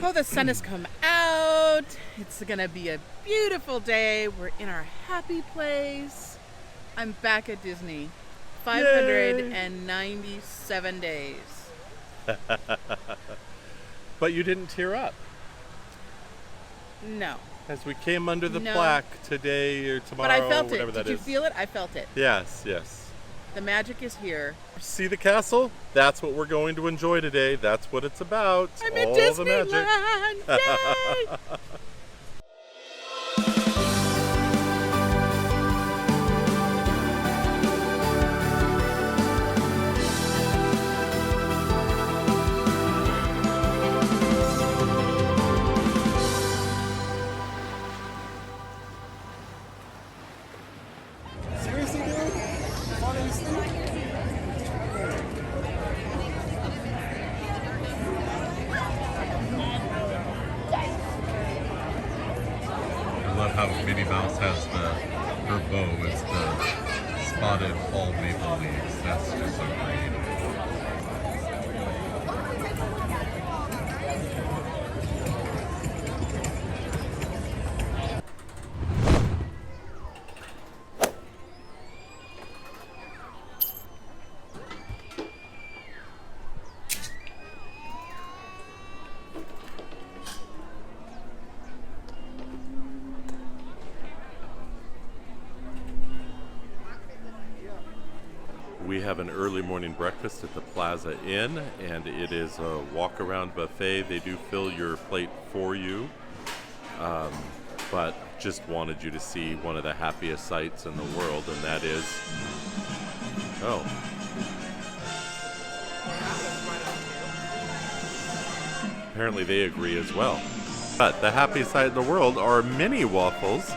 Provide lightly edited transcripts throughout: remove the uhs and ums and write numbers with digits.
Oh, the sun has come out. It's going to be a beautiful day. We're in our happy place. I'm back at Disney. 597 days. But you didn't tear up. No. As we came under the plaque today or tomorrow, but I felt whatever it. that Did is. you feel it? I felt it. Yes, yes. The magic is here. See the castle? That's what we're going to enjoy today. That's what it's about. I'm in All Disneyland! the magic. Yay! Seriously, dude? Falling asleep? I love how Minnie Mouse has her bow is the spotted fall maple leaves. That's just so creative. We have an early morning breakfast at the Plaza Inn, and it is a walk-around buffet. They do fill your plate for you, but just wanted you to see one of the happiest sights in the world, and that is... Oh. Apparently they agree as well. But the happiest sight in the world are mini waffles.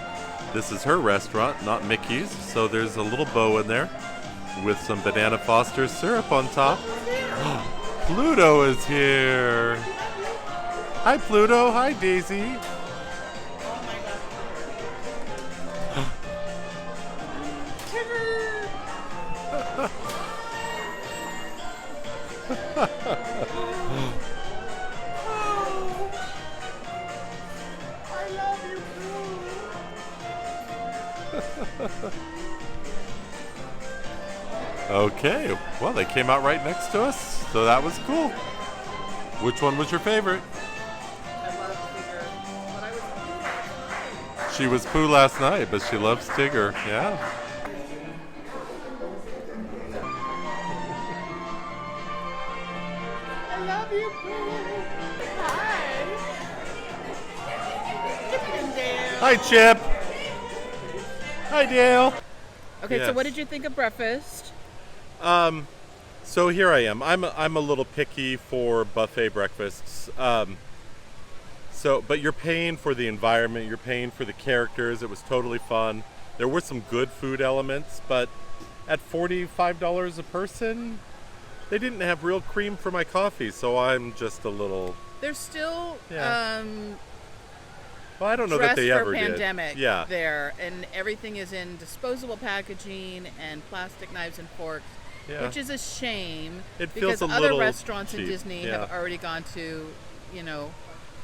This is her restaurant, not Mickey's, so there's a little bow in there with some Banana Foster syrup on top. Pluto is here. Hi, Pluto. Hi, Daisy. I love you, Boo. Okay, well, they came out right next to us, so that was cool. Which one was your favorite? I love Tigger. But I was She was Pooh last night, but she loves Tigger. Yeah. I love you, Boo. Hi. Chip and Dale. Hi, Chip. Hi, Dale. Okay, so Yes. what did you think of breakfast? So here I am. I'm a little picky for buffet breakfasts. But you're paying for the environment. You're paying for the characters. It was totally fun. There were some good food elements, but at $45 a person, they didn't have real cream for my coffee. So I'm just a little. There's still Well, I don't know dress that they for ever pandemic did. Yeah. there, and everything is in disposable packaging and plastic knives and forks, Yeah. which is a shame. It feels because a other little restaurants in cheap, Disney yeah. have already gone to,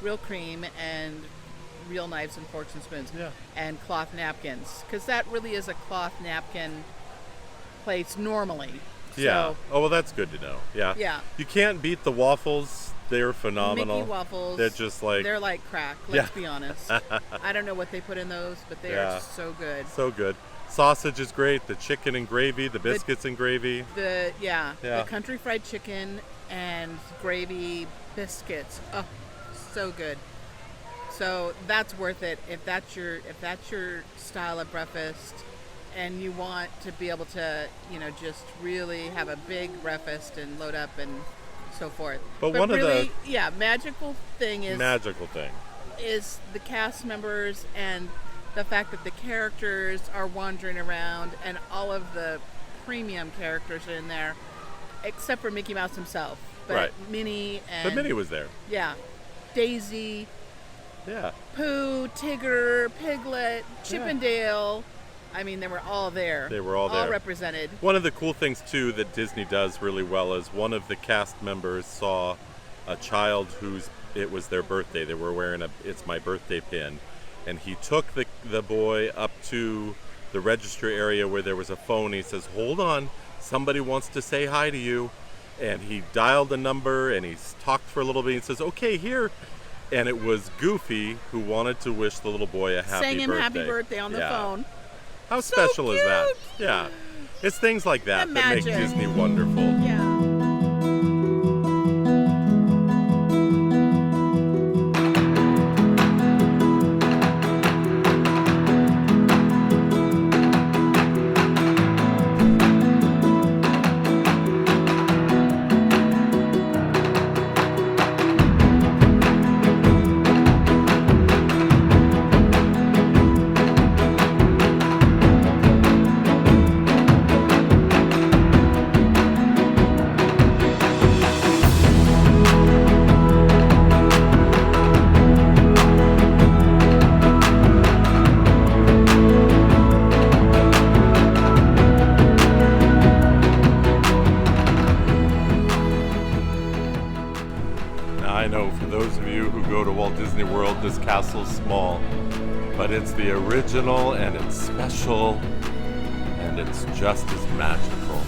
real cream and real knives and forks and spoons, Yeah. and cloth napkins, because that really is a cloth napkin place normally. Yeah. So, Oh, well, that's good to know. Yeah. Yeah. You can't beat the waffles. They're phenomenal. Mickey waffles. They're just like they're like crack. Let's be honest. I don't know what they put in those, but they Yeah. are so good. so good. Sausage is great. The chicken and gravy. The biscuits and gravy. The Yeah. country fried chicken and gravy biscuits. Oh, so good. So that's worth it if that's your style of breakfast, and you want to be able to just really have a big breakfast and load up and so forth. But one of really, magical thing Magical thing. is the cast members and the fact that the characters are wandering around and all of the premium characters are in there, except for Mickey Mouse himself. But Right. Minnie and But Minnie was there. yeah, Daisy, Yeah. Pooh, Tigger, Piglet, Chip Yeah. and Dale. I mean, they were all there. They were all there. represented. One of the cool things too that Disney does really well is one of the cast members saw a child it was their birthday. They were wearing a "It's My Birthday" pin, and he took the boy up to the register area where there was a phone. He says, "Hold on, somebody wants to say hi to you." And he dialed a number and he talked for a little bit. He says, "Okay, here." And it was Goofy who wanted to wish the little boy a happy birthday. Sang him happy birthday on the phone. How So special is that? cute. Yeah. It's things like that The that make magic. Disney wonderful. Yeah. I know for those of you who go to Walt Disney World, this castle's small, but it's the original and it's special and it's just as magical.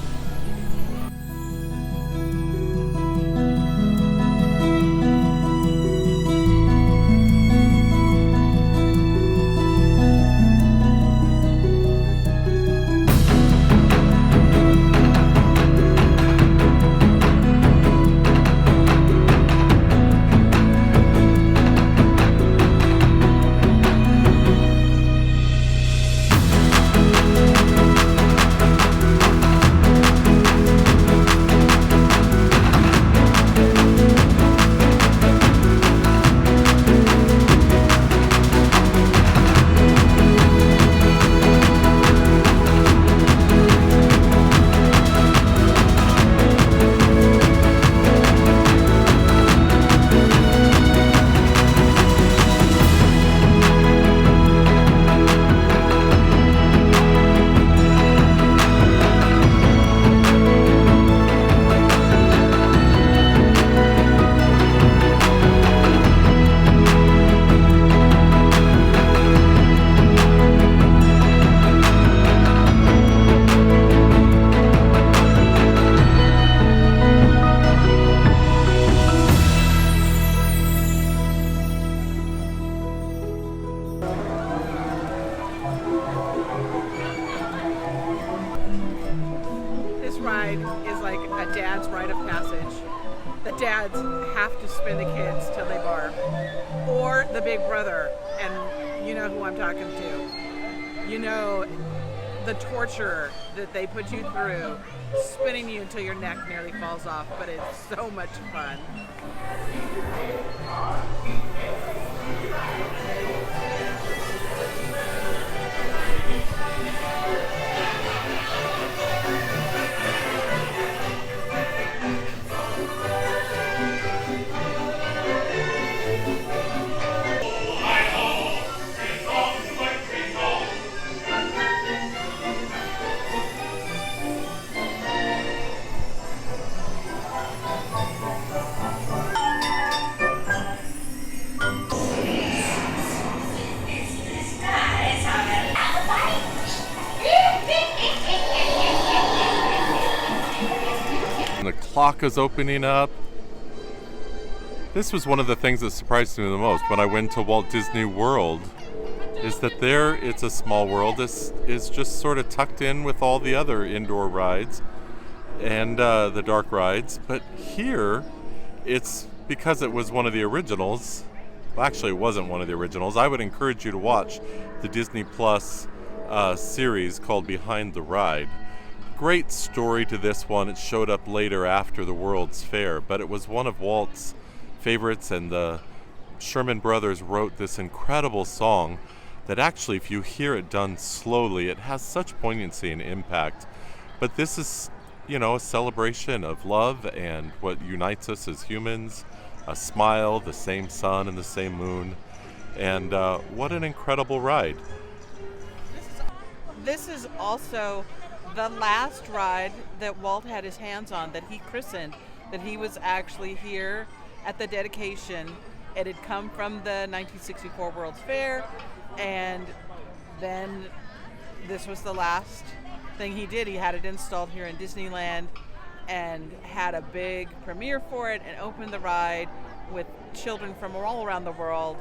Ride is like a dad's rite of passage. The dads have to spin the kids till they barf. Or the big brother, and you know who I'm talking to. You know the torture that they put you through, spinning you until your neck nearly falls off, but it's so much fun. And the clock is opening up. This was one of the things that surprised me the most when I went to Walt Disney World, is that there it's a small world. This is just sort of tucked in with all the other indoor rides and the dark rides. But here, it's because it was one of the originals. Well, actually, it wasn't one of the originals. I would encourage you to watch the Disney Plus series called Behind the Ride. Great story to this one. It showed up later after the World's Fair, but it was one of Walt's favorites, and the Sherman Brothers wrote this incredible song that actually, if you hear it done slowly, it has such poignancy and impact. But this is, you know, a celebration of love and what unites us as humans, a smile, the same sun and the same moon, and what an incredible ride. This is also the last ride that Walt had his hands on, that he christened, that he was actually here at the dedication. It had come from the 1964 World's Fair, and then this was the last thing he did. He had it installed here in Disneyland and had a big premiere for it and opened the ride with children from all around the world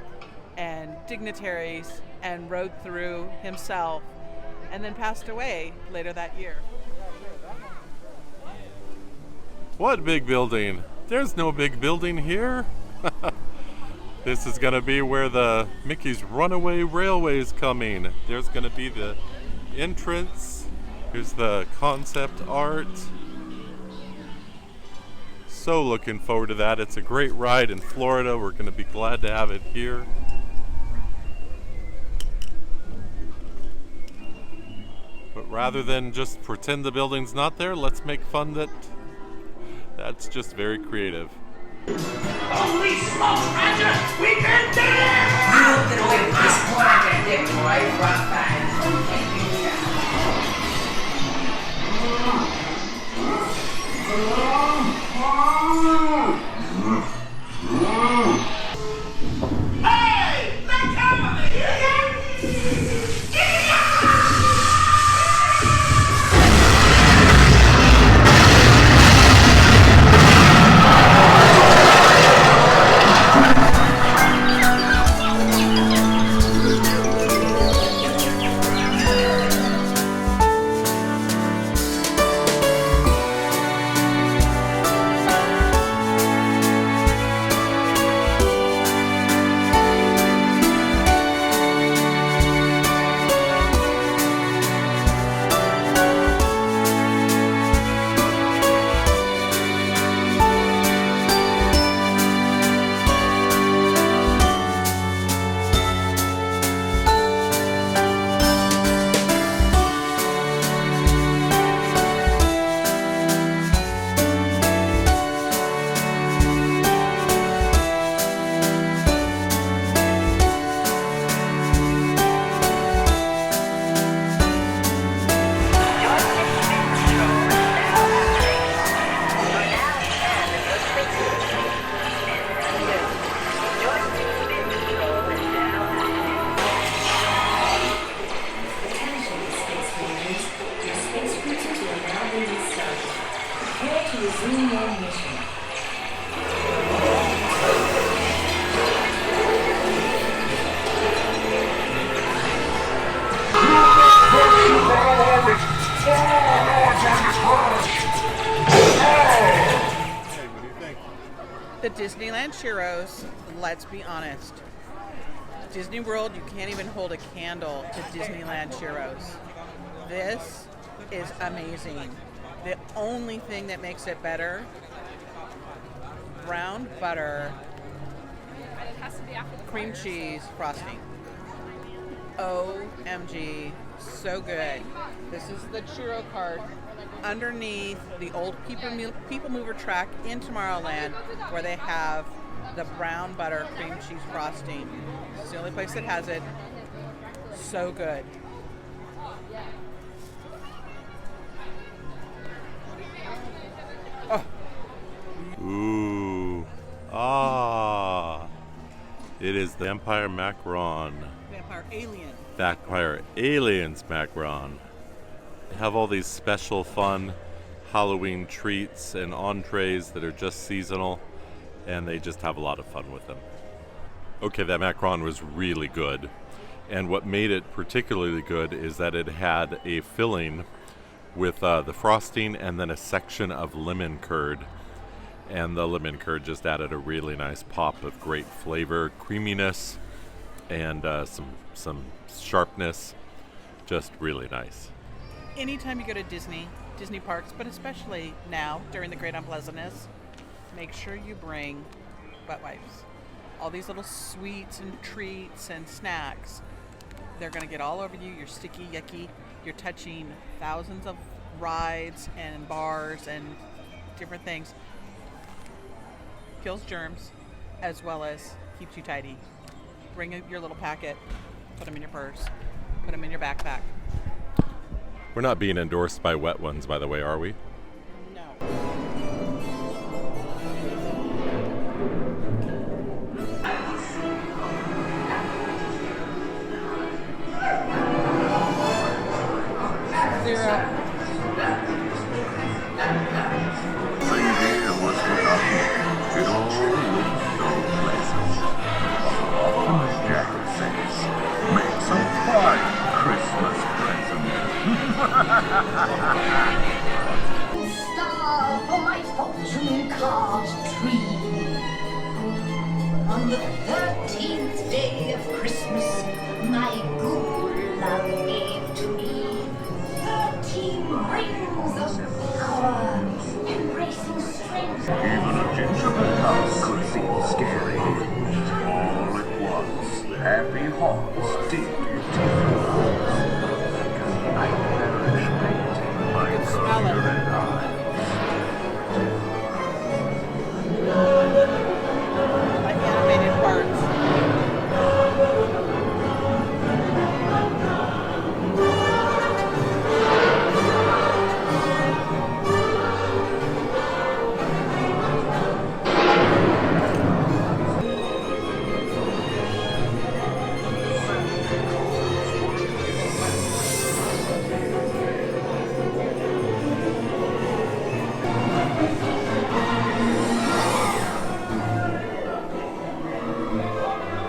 and dignitaries, and rode through himself, and then passed away later that year. What big building? There's no big building here. This is going to be where the Mickey's Runaway Railway is coming. There's going to be the entrance. Here's the concept art. So looking forward to that. It's a great ride in Florida. We're going to be glad to have it here. But rather than just pretend the building's not there, let's make fun that that's just very creative. Holy smokes, Roger! We can do it! I'll get away with this one I can get, boy. Rock time. Hey! Let go of me! The Disneyland Churros, let's be honest. Disney World, you can't even hold a candle to Disneyland Churros. This is amazing. The only thing that makes it better, brown butter, cream cheese frosting. OMG, so good. This is the churro cart underneath the old People Mover track in Tomorrowland, where they have the brown butter cream cheese frosting. It's the only place that has it. So good. Oh. Ooh. Ah. It is the Vampire Macaron. Vampire Alien. Vampire Aliens Macaron. They have all these special fun Halloween treats and entrees that are just seasonal, and they just have a lot of fun with them. Okay, that macaron was really good. And what made it particularly good is that it had a filling with the frosting and then a section of lemon curd. And the lemon curd just added a really nice pop of great flavor, creaminess, and some sharpness. Just really nice. Anytime you go to Disney parks, but especially now during the Great Unpleasantness, make sure you bring wet wipes. All these little sweets and treats and snacks, they're going to get all over you. You're sticky, yucky. You're touching thousands of rides and bars and different things. Kills germs as well as keeps you tidy. Bring your little packet, put them in your purse, put them in your backpack. We're not being endorsed by Wet Ones, by the way, are we? No. On the 13th day of Christmas, my good love gave to me 13 rings of power, embracing strength. Even a gingerbread house could seem scary. All at once, happy hearts deep into nightmarish painting by Collier and I. Like animated parts.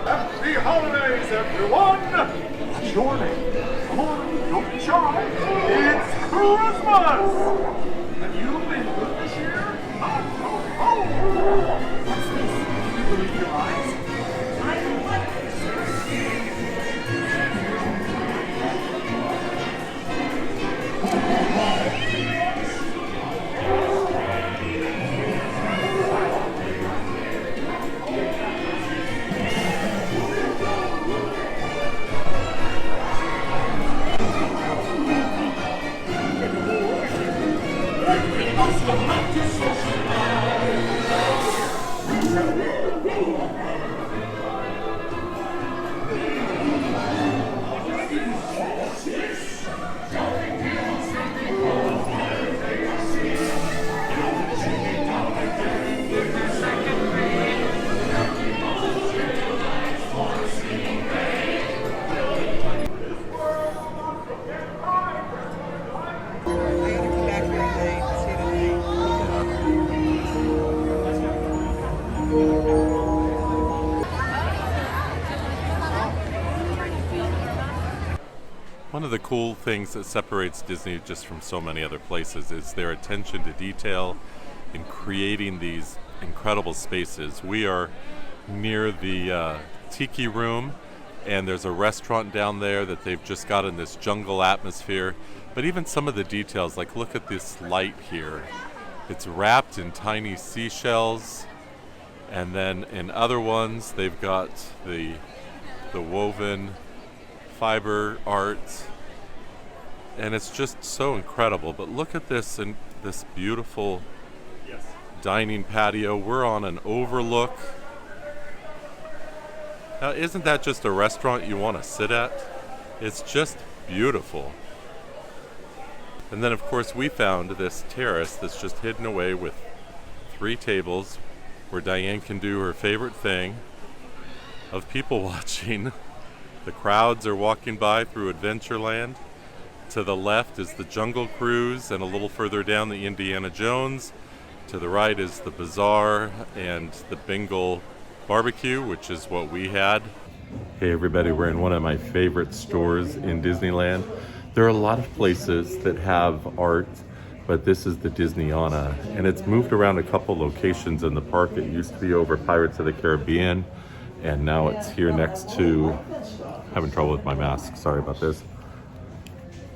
Happy holidays, everyone! What's your name? Come on, don't be shy. It's Christmas! Have you been good this year? Ho, ho, ho! What's this? You believe your eyes? I like One of the cool things that separates Disney just from so many other places is their attention to detail in creating these incredible spaces. We are near the Tiki Room, and there's a restaurant down there that they've just got in this jungle atmosphere. But even some of the details, like look at this light here. It's wrapped in tiny seashells, and then in other ones they've got the woven fiber art, and it's just so incredible. But look at this, and this beautiful dining patio. We're on an overlook. Now, isn't that just a restaurant you want to sit at? It's just beautiful. And then of course we found this terrace that's just hidden away with 3 tables where Diane can do her favorite thing of people watching. The crowds are walking by through Adventureland. To the left is the Jungle Cruise, and a little further down the Indiana Jones. To the right is the Bazaar and the Bengal Barbecue, which is what we had. Hey everybody, we're in one of my favorite stores in Disneyland. There are a lot of places that have art, but this is the Disneyana, and it's moved around a couple locations in the park. It used to be over Pirates of the Caribbean, and now it's here next to, having trouble with my mask, sorry about this.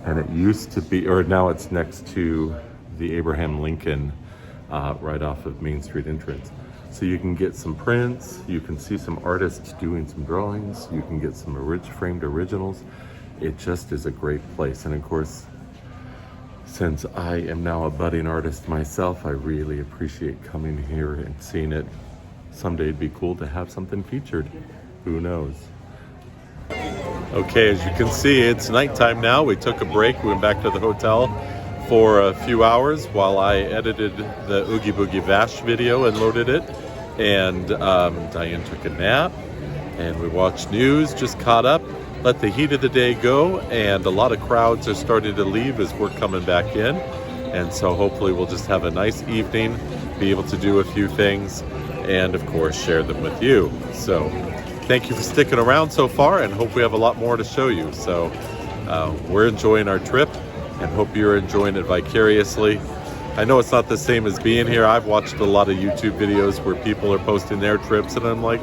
And it used to be, or now it's next to the Abraham Lincoln right off of Main Street entrance. So you can get some prints, you can see some artists doing some drawings, you can get some framed originals. It just is a great place. And of course, since I am now a budding artist myself, I really appreciate coming here and seeing it. Someday it'd be cool to have something featured. Who knows? Okay, as you can see, it's nighttime now. We took a break. We went back to the hotel for a few hours while I edited the Oogie Boogie Vash video and loaded it. And Diane took a nap, and we watched news, just caught up, let the heat of the day go, and a lot of crowds are starting to leave as we're coming back in. And so hopefully we'll just have a nice evening, be able to do a few things, and of course share them with you. So thank you for sticking around so far, and hope we have a lot more to show you. So we're enjoying our trip and hope you're enjoying it vicariously. I know it's not the same as being here. I've watched a lot of YouTube videos where people are posting their trips, and I'm like,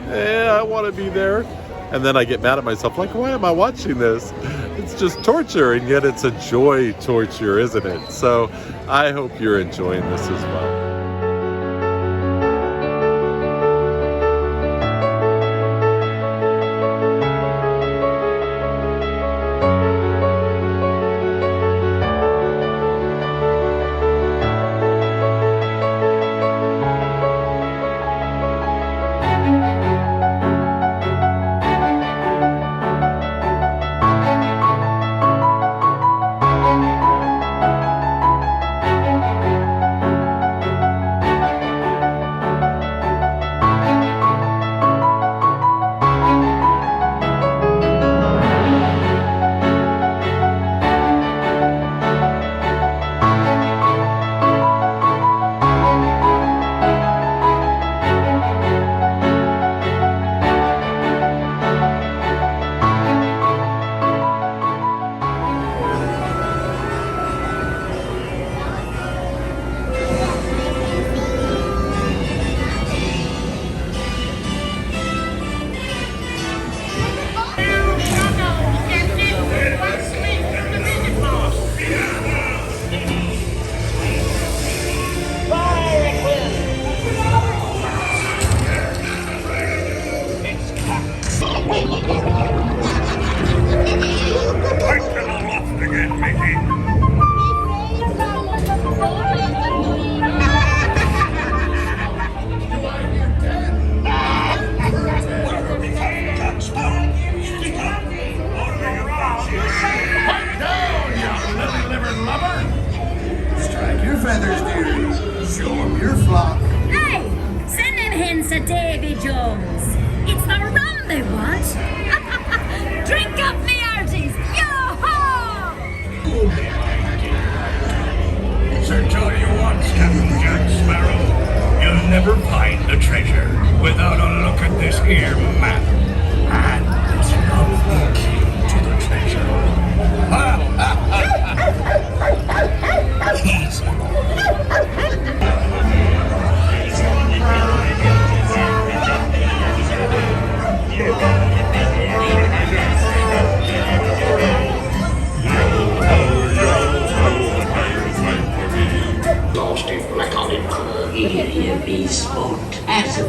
I want to be there. And then I get mad at myself, like, why am I watching this? It's just torture, and yet it's a joy torture, isn't it? So I hope you're enjoying this as well. Strike your feathers, dearie. Show 'em your flock. Hey, send them hens to Davy Jones. It's the rum they want. Drink up, me hearties. Yo-ho! Sir, tell you what, Captain Jack Sparrow, you'll never find the treasure without a look at this here map. And it's not the key to the treasure. Easy. Lost in black on it. Here you be sport. As a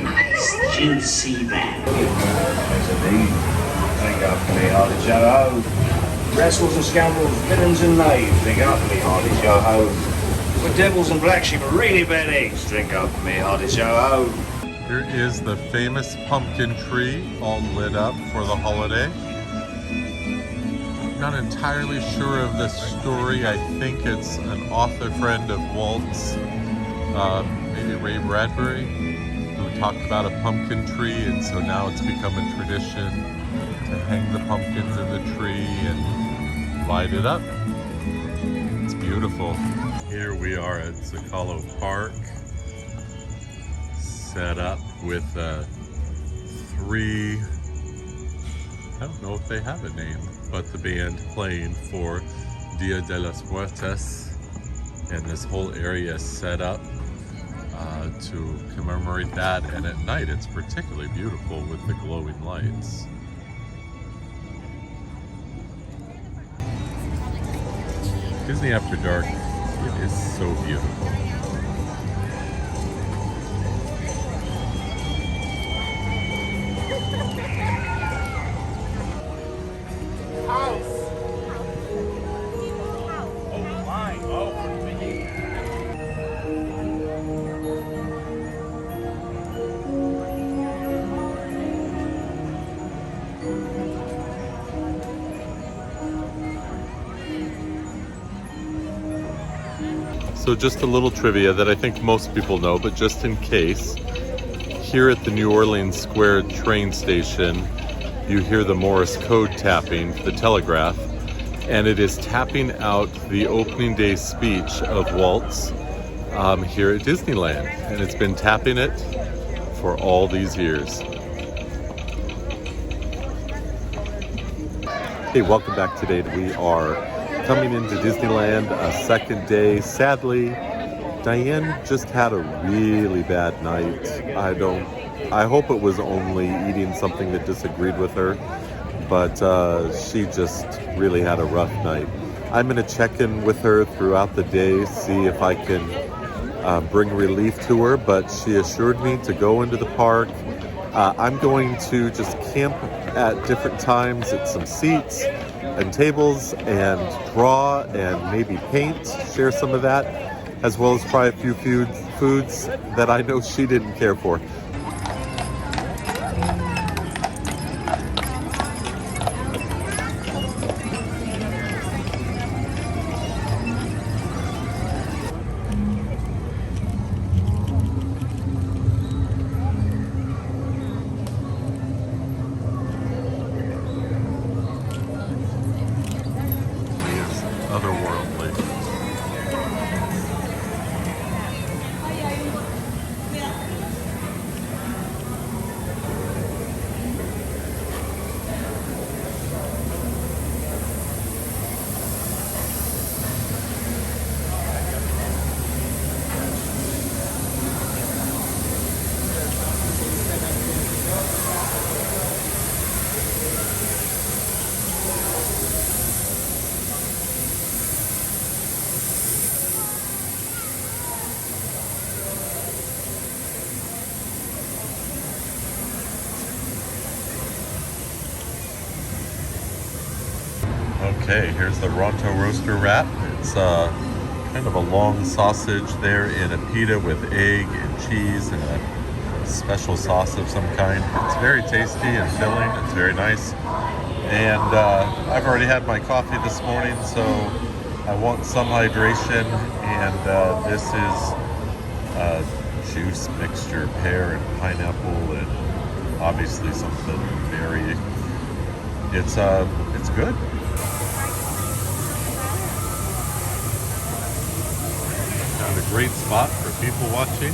nice juicy man. Drink up me hearty yo-ho. Wrestles and scoundrels, villains and knaves, drink up me hearty yo-ho. With devils and black sheep are really bad eggs, drink up me hearty yo-ho. Here is the famous pumpkin tree, all lit up for the holiday. Not entirely sure of the story. I think it's an author friend of Walt's, maybe Ray Bradbury, who talked about a pumpkin tree, and so now it's become a tradition to hang the pumpkins in the tree and light it up. It's beautiful. Here we are at Zocalo Park, set up with three, I don't know if they have a name, but the band playing for Dia de los Muertos, and this whole area is set up to commemorate that, and at night it's particularly beautiful with the glowing lights. Disney After Dark, it is so beautiful. So just a little trivia that I think most people know, but just in case, here at the New Orleans Square train station, you hear the Morse code tapping, the telegraph, and it is tapping out the opening day speech of Walt's here at Disneyland. And it's been tapping it for all these years. Hey, welcome back today. We are coming into Disneyland a second day. Sadly, Diane just had a really bad night. I don't I hope it was only eating something that disagreed with her, but she just really had a rough night. I'm going to check in with her throughout the day, see if I can bring relief to her, but she assured me to go into the park. I'm going to just camp at different times at some seats and tables and draw and maybe paint, share some of that, as well as try a few foods that I know she didn't care for. Otherworldly. Okay, here's the Ronto roaster wrap. It's kind of a long sausage there in a pita with egg and cheese and a special sauce of some kind. It's very tasty and filling. It's very nice. And I've already had my coffee this morning, so I want some hydration. And this is juice mixture, pear and pineapple, and obviously something very. It's good. Found a great spot for people watching.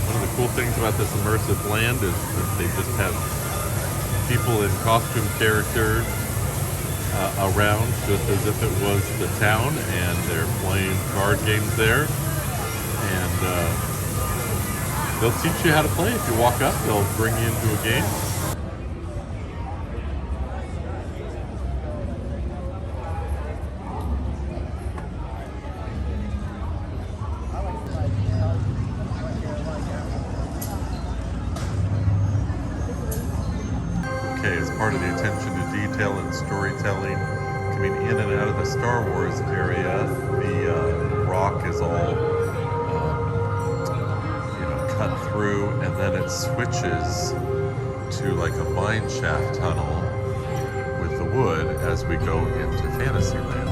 One of the cool things about this immersive land is that they just have people in costume characters around, just as if it was the town, and they're playing card games there. And they'll teach you how to play. If you walk up, they'll bring you into a game. Okay, as part of the attention to detail and storytelling, coming in and out of the Star Wars area, the rock is all, cut through, and then it switches to like a mine shaft tunnel with the wood as we go into Fantasyland.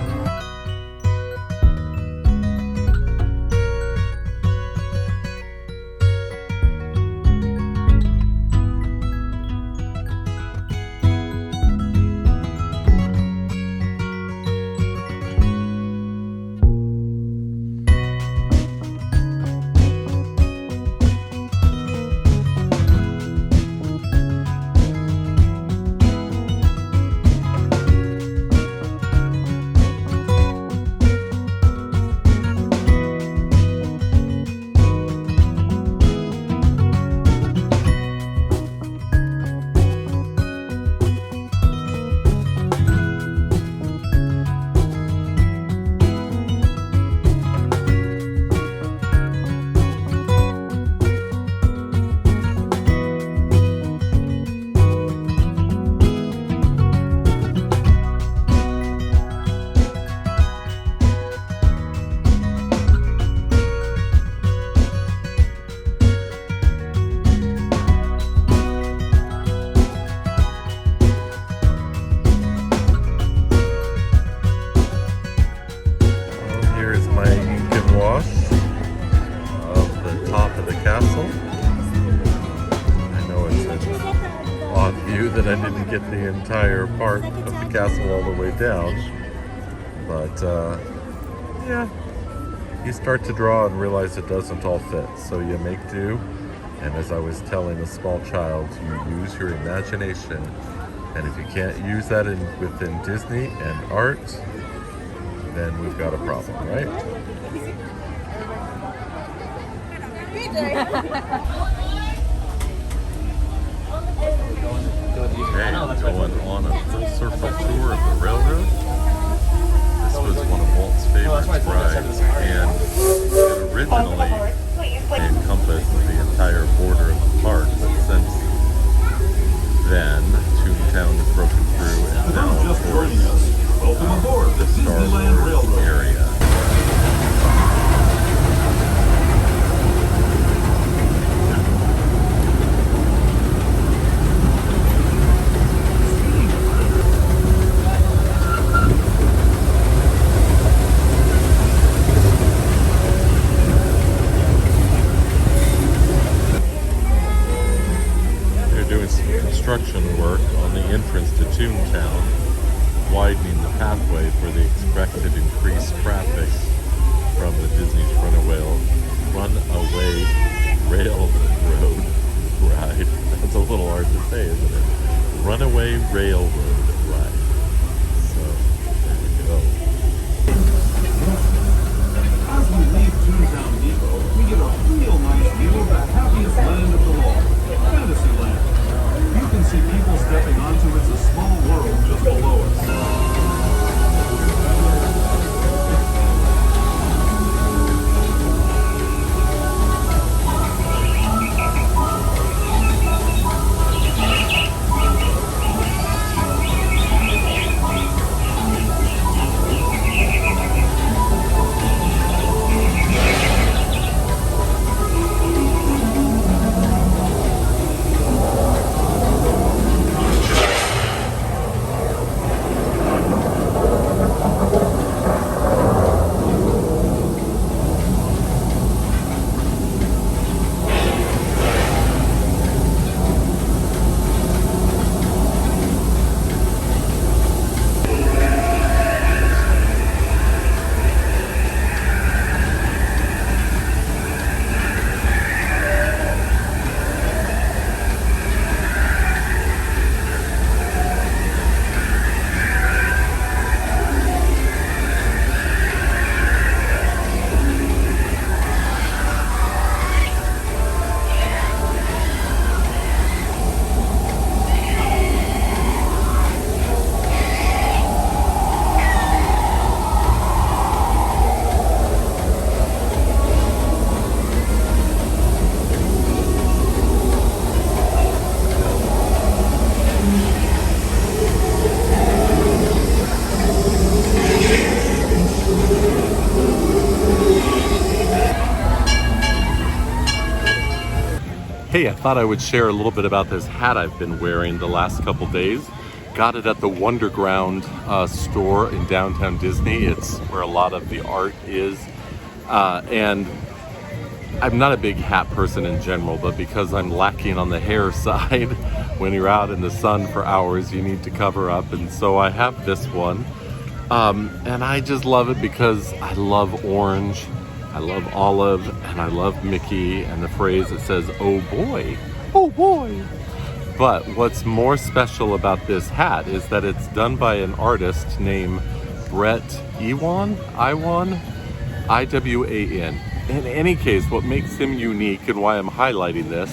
That I didn't get the entire part of the castle all the way down, but yeah, you start to draw and realize it doesn't all fit, so you make do. And as I was telling a small child, you use your imagination, and if you can't use that within Disney and art, then we've got a problem, right? Okay, going on a full circle tour of the railroad. This was one of Walt's favorite rides, and it originally encompassed the entire border of the park, but since then, Toontown has broken through, and now, of course, the Star Wars area. Construction work on the entrance to Toontown, widening the pathway for the expected increased traffic from the Disney's Runaway Railroad ride. That's a little hard to say, isn't it? Runaway Railroad ride. So, there we go. As we leave Toontown Depot, we get a real nice view of the happiest land of them all, Fantasyland. You can see people stepping onto It's a Small World just below us. Hey, I thought I would share a little bit about this hat I've been wearing the last couple days. Got it at the Wonderground store in downtown Disney. It's where a lot of the art is. And I'm not a big hat person in general, but because I'm lacking on the hair side, when you're out in the sun for hours, you need to cover up. And so I have this one. And I just love it because I love orange. I love olive, and I love Mickey, and the phrase that says, "Oh boy, oh boy." But what's more special about this hat is that it's done by an artist named Brett Iwan, I-W-A-N. In any case, what makes him unique and why I'm highlighting this,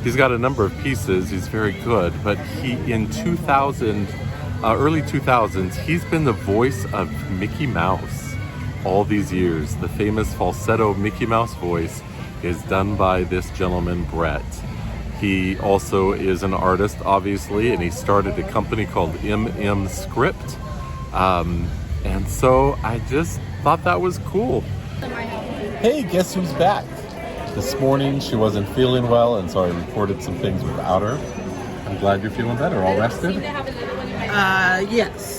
he's got a number of pieces, he's very good, but he, in early 2000s, he's been the voice of Mickey Mouse. All these years. The famous falsetto Mickey Mouse voice is done by this gentleman, Brett. He also is an artist, obviously, and he started a company called MM Script. And so I just thought that was cool. Hey, guess who's back? This morning she wasn't feeling well, and so I recorded some things without her. I'm glad you're feeling better. All rested? Yes.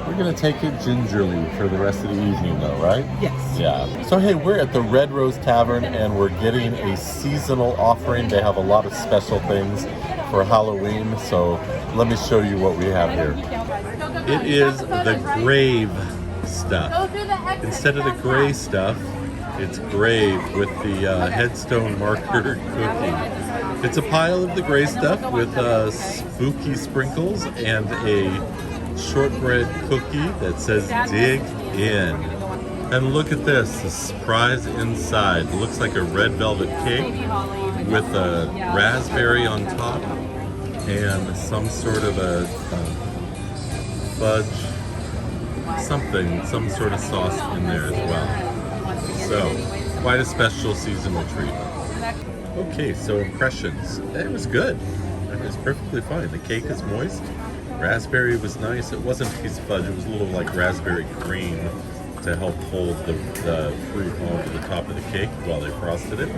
We're going to take it gingerly for the rest of the evening, though, right? Yes. Yeah. So, hey, we're at the Red Rose Tavern, and we're getting a seasonal offering. They have a lot of special things for Halloween, so let me show you what we have here. It is the grave stuff. Instead of the gray stuff, it's grave with the headstone marker cookie. It's a pile of the gray stuff with spooky sprinkles and a shortbread cookie that says "Dig In." And look at this, the surprise inside. Looks like a red velvet cake with a raspberry on top and some sort of a fudge, some sort of sauce in there as well. So, quite a special seasonal treat. Okay, so impressions. It was good. It was perfectly fine. The cake is moist. Raspberry was nice. It wasn't a piece of fudge. It was a little like raspberry cream to help hold the fruit onto the top of the cake while they frosted it.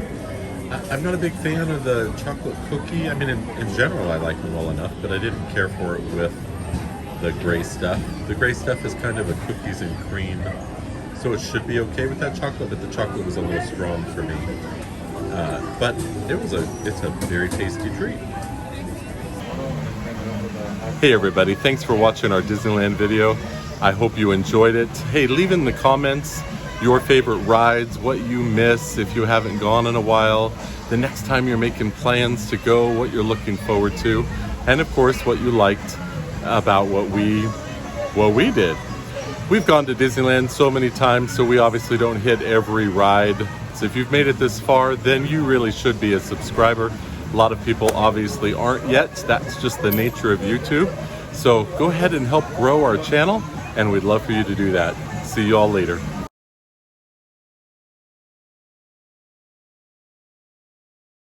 I'm not a big fan of the chocolate cookie. I mean, in general, I like them well enough, but I didn't care for it with the gray stuff. The gray stuff is kind of a cookies and cream, so it should be okay with that chocolate, but the chocolate was a little strong for me. But it's a very tasty treat. Hey everybody, thanks for watching our Disneyland video. I hope you enjoyed it. Hey, leave in the comments your favorite rides, what you miss if you haven't gone in a while, the next time you're making plans to go, what you're looking forward to, and of course what you liked about what we did. We've gone to Disneyland so many times, so we obviously don't hit every ride. So if you've made it this far, then you really should be a subscriber. A lot of people obviously aren't yet. That's just the nature of YouTube. So go ahead and help grow our channel, and we'd love for you to do that. See you all later.